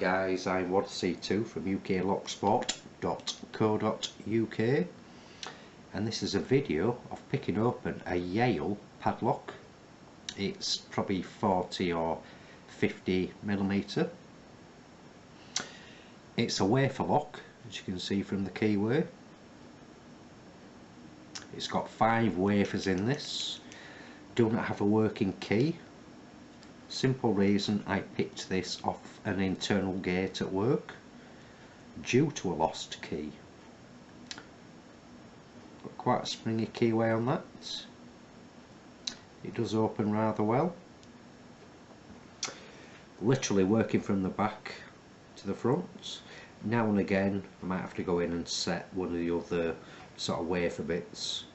guys, I'm C2 from uklocksport.co.uk, and this is a video of picking open a Yale padlock. It's probably 40 or 50 millimetre. It's a wafer lock, as you can see from the keyway. It's got 5 wafers in this. Do not have a working key. Simple reason, I picked this off an internal gate at work due to a lost key. Got quite a springy keyway on that. It does open rather well. Literally working from the back to the front. Now and again I might have to go in and set one of the other sort of wafer bits,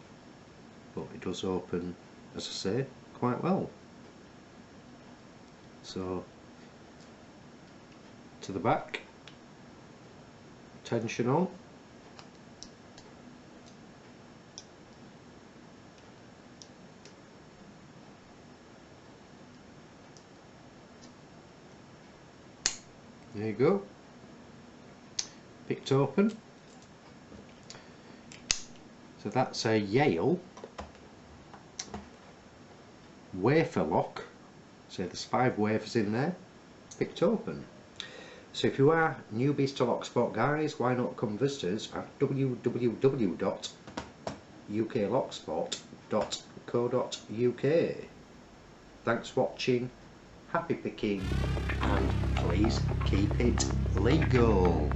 but it does open, as I say, quite well. So to the back, tension on, there you go, picked open. So that's a Yale wafer lock. So there's 5 wafers in there, picked open. So if you are newbies to Locksport guys, why not come visit us at www.uklocksport.co.uk. Thanks for watching, happy picking, and please keep it legal.